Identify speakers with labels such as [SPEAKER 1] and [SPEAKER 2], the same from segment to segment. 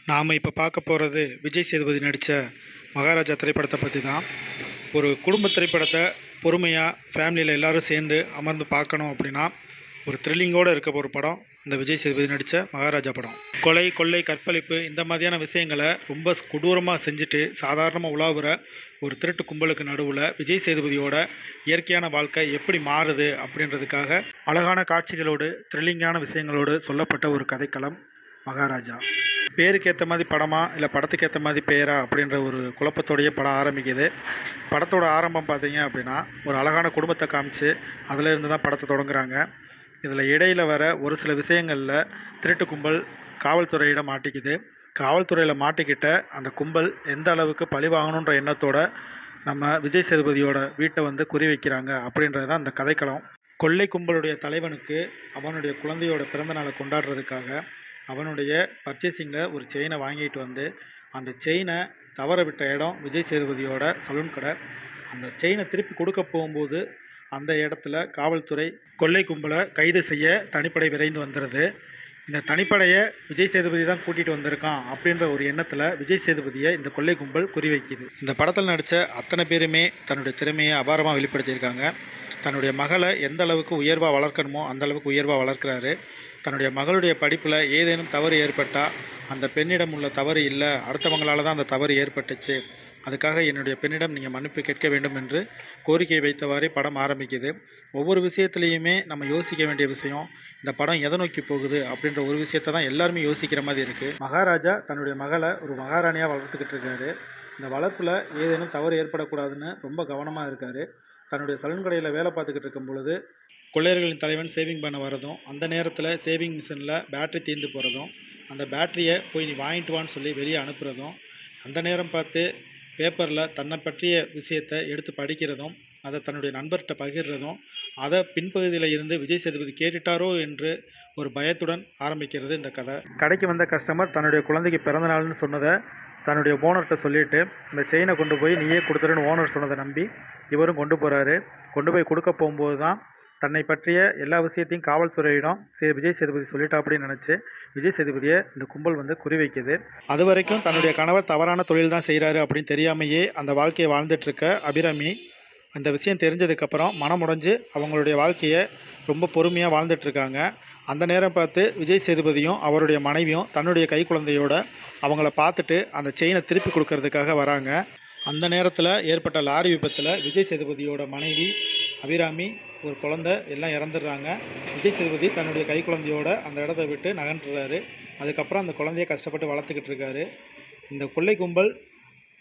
[SPEAKER 1] நாம் இப்போ பார்க்க போகிறது விஜய் சேதுபதி நடித்த மகாராஜா திரைப்படத்தை பற்றி தான். ஒரு குடும்ப திரைப்படத்தை பொறுமையாக ஃபேமிலியில் எல்லோரும் சேர்ந்து அமர்ந்து பார்க்கணும் அப்படின்னா ஒரு த்ரில்லிங்கோடு இருக்க ஒரு படம் இந்த விஜய் சேதுபதி நடித்த மகாராஜா படம். கொலை, கொள்ளை, கற்பழிப்பு இந்த மாதிரியான விஷயங்களை ரொம்ப கொடூரமாக செஞ்சுட்டு சாதாரணமாக உலாவுற ஒரு திருட்டு கும்பலுக்கு நடுவில் விஜய் சேதுபதியோட இயற்கையான வாழ்க்கை எப்படி மாறுது அப்படின்றதுக்காக அழகான காட்சிகளோடு த்ரில்லிங்கான விஷயங்களோடு சொல்லப்பட்ட ஒரு கதைக்களம் மகாராஜா. பேருக்கு ஏற்ற மாதிரி படமா இல்லை படத்துக்கு ஏற்ற மாதிரி பேரா அப்படின்ற ஒரு குழப்பத்தோடைய படம் ஆரம்பிக்குது. படத்தோட ஆரம்பம் பார்த்தீங்க அப்படின்னா ஒரு அழகான குடும்பத்தை காமிச்சு அதில் இருந்து தான் படத்தை தொடங்குறாங்க. இதில் இடையில் வர ஒரு சில விஷயங்களில் திருட்டு கும்பல் காவல்துறையிடம் மாட்டிக்குது. காவல்துறையில் மாட்டிக்கிட்ட அந்த கும்பல் எந்த அளவுக்கு பழி வாங்கணுன்ற எண்ணத்தோட நம்ம விஜய் சேதுபதியோட வீட்டை வந்து குறி வைக்கிறாங்க அப்படின்றது தான் அந்த கதைக்களம். கொள்ளை கும்பலுடைய தலைவனுக்கு அவனுடைய குழந்தையோட பிறந்த நாளை கொண்டாடுறதுக்காக அவனுடைய பர்ச்சேசிங்கில் ஒரு செயினை வாங்கிட்டு வந்து அந்த செயினை தவற விட்ட இடம் விஜய் சேதுபதியோட சலூன் கடை. அந்த செயினை திருப்பி கொடுக்க போகும்போது அந்த இடத்துல காவல்துறை கொள்ளை கும்பலை கைது செய்ய தனிப்படை விரைந்து வந்துடுது. இந்த தனிப்படையை விஜய் சேதுபதி தான் கூட்டிகிட்டு வந்திருக்கான் அப்படின்ற ஒரு எண்ணத்தில் விஜய் சேதுபதியை இந்த கொள்ளை கும்பல் குறிவைக்குது. இந்த படத்தில் நடித்த அத்தனை பேருமே தன்னுடைய திறமையை அபாரமாக வெளிப்படுத்தியிருக்காங்க. தன்னுடைய மகளை எந்த அளவுக்கு உயர்வாக வளர்க்கணுமோ அந்த அளவுக்கு உயர்வாக வளர்க்குறாரு. தன்னுடைய மகளுடைய படிப்பில் ஏதேனும் தவறு ஏற்பட்டால் அந்த பெண்ணிடம் உள்ள தவறு இல்லை, அடுத்தவங்களால் தான் அந்த தவறு ஏற்பட்டுச்சு, அதுக்காக என்னுடைய பெண்ணிடம் நீங்கள் மன்னிப்பு கேட்க வேண்டும் என்று கோரிக்கை வைத்தவாறே படம் ஆரம்பிக்குது. ஒவ்வொரு விஷயத்துலையுமே நம்ம யோசிக்க வேண்டிய விஷயம் இந்த படம் எதை நோக்கி போகுது அப்படின்ற ஒரு விஷயத்தை தான் எல்லாருமே யோசிக்கிற மாதிரி இருக்குது. மகாராஜா தன்னுடைய மகளை ஒரு மகாராணியாக வளர்த்துக்கிட்டு இருக்காரு. இந்த வளர்ப்பில் ஏதேனும் தவறு ஏற்படக்கூடாதுன்னு ரொம்ப கவனமாக இருக்கார். தன்னுடைய சலூன் கடையில் வேலை பார்த்துக்கிட்டு இருக்கும் பொழுது கொள்ளையர்களின் தலைவன் சேவிங் பண்ண வரதும் அந்த நேரத்தில் சேவிங் மிஷினில் பேட்ரி தீர்ந்து போகிறதும் அந்த பேட்டரியை போய் நீ வாங்கிட்டு வான்னு சொல்லி வெளியே அனுப்புகிறதும் அந்த நேரம் பார்த்து பேப்பரில் தன்னை பற்றிய விஷயத்தை எடுத்து படிக்கிறதும் அதை தன்னுடைய நண்பர்கிட்ட பகிர்றதும் அதை பின்பகுதியில் இருந்து விஜய் சேதுபதி கேட்டுட்டாரோ என்று ஒரு பயத்துடன் ஆரம்பிக்கிறது இந்த கதை. கடைக்கு வந்த கஸ்டமர் தன்னுடைய குழந்தைக்கு பிறந்த நாள்னு சொன்னதை தன்னுடைய ஓனர்கிட்ட சொல்லிவிட்டு இந்த செயினை கொண்டு போய் நீயே கொடுத்துருன்னு ஓனர் சொன்னதை நம்பி இவரும் கொண்டு போகிறாரு. கொண்டு போய் கொடுக்க போகும்போது தான் தன்னை பற்றிய எல்லா விஷயத்தையும் காவல்துறையிடம் விஜய் சேதுபதி சொல்லிட்டா அப்படின்னு நினச்சி விஜய் சேதுபதியை இந்த கும்பல் வந்து குறிவைக்குது. அது வரைக்கும் தன்னுடைய கணவர் தவறான தொழில் தான் செய்கிறாரு அப்படின்னு தெரியாமையே அந்த வாழ்க்கையை வாழ்ந்துட்டுருக்க அபிராமி அந்த விஷயம் தெரிஞ்சதுக்கப்புறம் மனமுடைஞ்சு அவங்களுடைய வாழ்க்கையை ரொம்ப பொறுமையாக வாழ்ந்துட்டுருக்காங்க. அந்த நேரம் பார்த்து விஜய் சேதுபதியும் அவருடைய மனைவியும் தன்னுடைய கை குழந்தையோட அவங்கள பார்த்துட்டு அந்த செயினை திருப்பி கொடுக்கறதுக்காக வராங்க. அந்த நேரத்தில் ஏற்பட்ட லாரி விபத்தில் விஜய் சேதுபதியோட மனைவி அபிராமி ஒரு குழந்தை எல்லாம் இறந்துடுறாங்க. விஜய் சேதுபதி தன்னுடைய கை குழந்தையோட அந்த இடத்த விட்டு நகன்றுறாரு. அதுக்கப்புறம் அந்த குழந்தைய கஷ்டப்பட்டு வளர்த்துக்கிட்டு இருக்காரு. இந்த கொள்ளை கும்பல்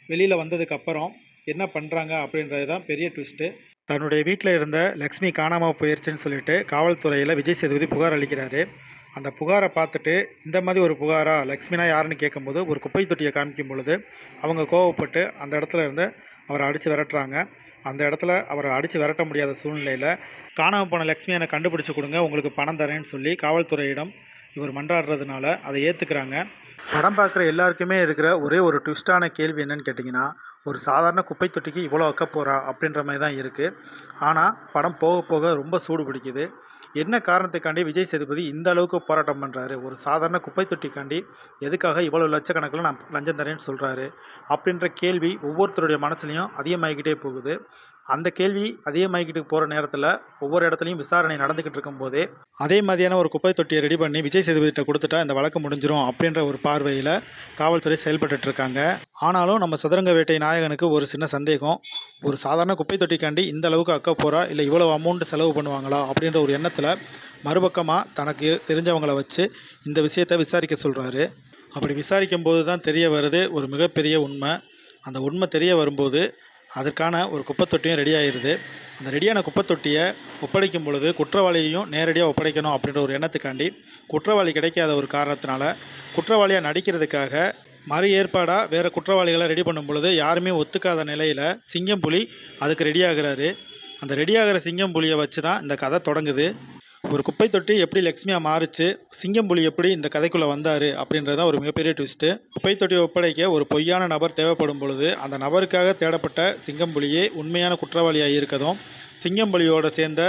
[SPEAKER 1] வெளியில் வந்ததுக்கப்புறம் என்ன பண்ணுறாங்க அப்படின்றது தான் பெரிய ட்விஸ்ட்டு. தன்னுடைய வீட்டில் இருந்த லக்ஷ்மி காணாமல் போயிடுச்சுன்னு சொல்லிட்டு காவல்துறையில் விஜய் சேதுபதி புகார் அளிக்கிறாரு. அந்த புகாரை பார்த்துட்டு இந்த மாதிரி ஒரு புகாரா, லக்ஷ்மினா யாருன்னு கேட்கும்போது ஒரு குப்பை தொட்டியை காமிக்கும் பொழுது அவங்க கோவப்பட்டு அந்த இடத்துல இருந்து அவரை அடித்து விரட்டுறாங்க. அந்த இடத்துல அவரை அடித்து விரட்ட முடியாத சூழ்நிலையில் காணாமல் போன லக்ஷ்மி என்னை கண்டுபிடிச்சி கொடுங்க, உங்களுக்கு பணம் தரேன்னு சொல்லி காவல்துறையிடம் இவர் மன்றாடுறதுனால அதை ஏற்றுக்கிறாங்க. படம் பார்க்குற எல்லாருக்குமே இருக்கிற ஒரே ஒரு ட்விஸ்டான கேள்வி என்னன்னு கேட்டிங்கன்னா, ஒரு சாதாரண குப்பை தொட்டிக்கு இவ்வளோ அக்க போகிறா அப்படின்ற மாதிரி தான் இருக்குது. ஆனால் படம் போக போக ரொம்ப சூடு பிடிக்குது. என்ன காரணத்துக்காண்டி விஜய் சேதுபதி இந்த அளவுக்கு போராட்டம் பண்ணுறாரு? ஒரு சாதாரண குப்பை தொட்டிக்காண்டி எதுக்காக இவ்வளோ லட்சக்கணக்கில் நான் லஞ்சம் தரேன்னு சொல்கிறாரு அப்படின்ற கேள்வி ஒவ்வொருத்தருடைய மனசுலையும் அதிகமாகிக்கிட்டே போகுது. அந்த கேள்வி அதிகமாகிக்கிட்டு போகிற நேரத்தில் ஒவ்வொரு இடத்துலையும் விசாரணை நடந்துக்கிட்டு இருக்கும்போதே அதே மாதிரியான ஒரு குப்பை தொட்டியை ரெடி பண்ணி விஜய் சேதுபதிகிட்ட கொடுத்துட்டா இந்த வழக்கு முடிஞ்சிடும் அப்படின்ற ஒரு பார்வையில் காவல்துறை செயல்பட்டுருக்காங்க. ஆனாலும் நம்ம சதுரங்க வேட்டை நாயகனுக்கு ஒரு சின்ன சந்தேகம், ஒரு சாதாரண குப்பை தொட்டிக்காண்டி இந்த அளவுக்கு அக்க போகிறா, இல்லை இவ்வளோ அமௌண்ட் செலவு பண்ணுவாங்களா அப்படின்ற ஒரு எண்ணத்தில் மறுபக்கமாக தனக்கு தெரிஞ்சவங்களை வச்சு இந்த விஷயத்தை விசாரிக்க சொல்கிறாரு. அப்படி விசாரிக்கும் போது தான் தெரிய வருது ஒரு மிகப்பெரிய உண்மை. அந்த உண்மை தெரிய வரும்போது அதற்கான ஒரு குப்பை தொட்டியும் ரெடி ஆகிடுது. அந்த ரெடியான குப்பை தொட்டியை ஒப்படைக்கும் பொழுது குற்றவாளியையும் நேரடியாக ஒப்படைக்கணும் அப்படின்ற ஒரு எண்ணத்துக்காண்டி குற்றவாளி கிடைக்காத ஒரு காரணத்தினால குற்றவாளியாக நடிக்கிறதுக்காக மறு ஏற்பாடாக வேறு குற்றவாளிகளை ரெடி பண்ணும் பொழுது யாருமே ஒத்துக்காத நிலையில் சிங்கம் புலி அதுக்கு ரெடி ஆகுறாரு. அந்த ரெடி ஆகிற சிங்கம் புலியை வச்சு தான் இந்த கதை தொடங்குது. ஒரு குப்பை தொட்டி எப்படி லக்ஷ்மியாக மாறுச்சு, சிங்கம் புலி எப்படி இந்த கதைக்குள்ளே வந்தார் அப்படின்றது தான் ஒரு மிகப்பெரிய ட்விஸ்ட்டு. குப்பை தொட்டியை ஒப்படைக்க ஒரு பொய்யான நபர் தேவைப்படும் பொழுது அந்த நபருக்காக தேடப்பட்ட சிங்கம் புலியே உண்மையான குற்றவாளியாக இருக்கதும் சிங்கம்பலியோடு சேர்ந்த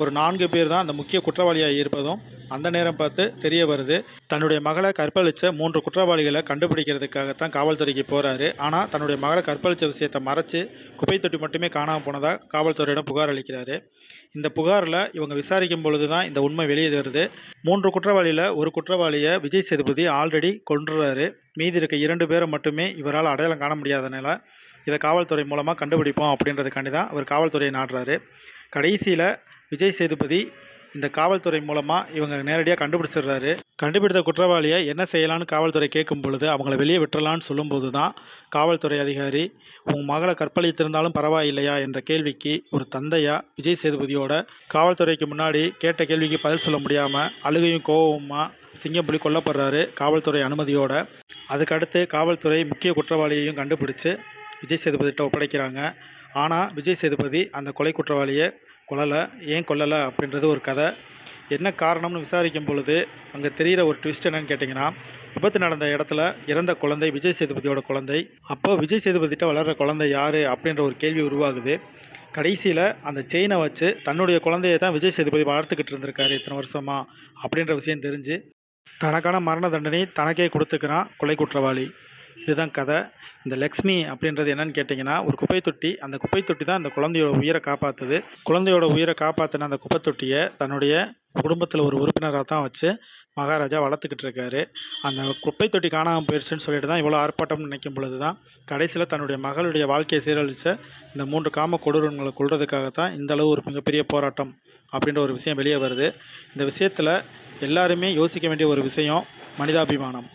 [SPEAKER 1] ஒரு 4 பேர் தான் அந்த முக்கிய குற்றவாளியாக இருப்பதும் அந்த நேரம் பார்த்து தெரிய வருது. தன்னுடைய மகளை கற்பழித்த 3 குற்றவாளிகளை கண்டுபிடிக்கிறதுக்காகத்தான் காவல்துறைக்கு போகிறாரு. ஆனால் தன்னுடைய மகளை கற்பழித்த விஷயத்தை மறைச்சு குப்பை தொட்டி மட்டுமே காணாமல் போனதாக காவல்துறையிடம் புகார் அளிக்கிறாரு. இந்த புகாரில் இவங்க விசாரிக்கும் பொழுது தான் இந்த உண்மை வெளியே வருது. 3 குற்றவாளியில் ஒரு குற்றவாளியை விஜய் சேதுபதி ஆல்ரெடி கொன்றுறாரு. மீதி இருக்க 2 பேரை மட்டுமே இவரால் அடையாளம் காண முடியாதனால இதை காவல்துறை மூலமாக கண்டுபிடிப்போம் அப்படின்றதுக்காண்டி தான் அவர் காவல்துறையை நாடுறாரு. கடைசியில் விஜய் சேதுபதி இந்த காவல்துறை மூலமாக இவங்க நேரடியாக கண்டுபிடிச்சிடுறாரு. கண்டுபிடித்த குற்றவாளியை என்ன செய்யலான்னு காவல்துறை கேட்கும் பொழுது அவங்கள வெளியே விட்டுறலான்னு சொல்லும்போது தான் காவல்துறை அதிகாரி உங்கள் மகளை கற்பழித்திருந்தாலும் பரவாயில்லையா என்ற கேள்விக்கு ஒரு தந்தையா விஜய் சேதுபதியோட காவல்துறைக்கு முன்னாடி கேட்ட கேள்விக்கு பதில் சொல்ல முடியாமல் அழுகையும் கோபமா சிங்கம்புலி கொல்லப்படுறாரு காவல்துறை அனுமதியோட. அதுக்கடுத்து காவல்துறை முக்கிய குற்றவாளியையும் கண்டுபிடிச்சு விஜய் சேதுபதிகிட்ட ஒப்படைக்கிறாங்க. ஆனால் விஜய் சேதுபதி அந்த கொலை குற்றவாளியை கொல்லலை. ஏன் கொல்லலை அப்படின்றது ஒரு கதை. என்ன காரணம்னு விசாரிக்கும் பொழுது அங்கே தெரிகிற ஒரு ட்விஸ்ட் என்னன்னு கேட்டிங்கன்னா, விபத்து நடந்த இடத்துல இறந்த குழந்தை விஜய் சேதுபதியோட குழந்தை. அப்போ விஜய் சேதுபதிகிட்ட வளர்கிற குழந்தை யார் அப்படின்ற ஒரு கேள்வி உருவாகுது. கடைசியில் அந்த செயினை வச்சு தன்னுடைய குழந்தையை தான் விஜய் சேதுபதி வளர்த்துக்கிட்டு இருந்திருக்காரு இத்தனை வருஷமா அப்படின்ற விஷயம் தெரிஞ்சு தனக்கான மரண தண்டனை தனக்கே கொடுத்துக்கிறான் கொலை குற்றவாளி. இதுதான் கதை. இந்த லக்ஷ்மி அப்படின்றது என்னன்னு கேட்டிங்கன்னா, ஒரு குப்பை தொட்டி. அந்த குப்பை தொட்டி தான் அந்த குழந்தையோட உயிரை காப்பாற்றுது. குழந்தையோட உயிரை காப்பாற்றின அந்த குப்பை தொட்டியை தன்னுடைய குடும்பத்தில் ஒரு உறுப்பினராக தான் வச்சு மகாராஜா வளர்த்துக்கிட்டு இருக்காரு. அந்த குப்பை தொட்டி காணாமல் போயிடுச்சுன்னு சொல்லிட்டு தான் இவ்வளோ ஆர்ப்பாட்டம்னு நினைக்கும் பொழுது தான் கடைசியில் தன்னுடைய மகளுடைய வாழ்க்கையை சீரழித்த இந்த 3 காம கொடூரங்களை கொல்றதுக்காகத்தான் இந்த அளவு ஒரு மிகப்பெரிய போராட்டம் அப்படின்ற ஒரு விஷயம் வெளியே வருது. இந்த விஷயத்தில் எல்லாருமே யோசிக்க வேண்டிய ஒரு விஷயம் மனிதாபிமானம்.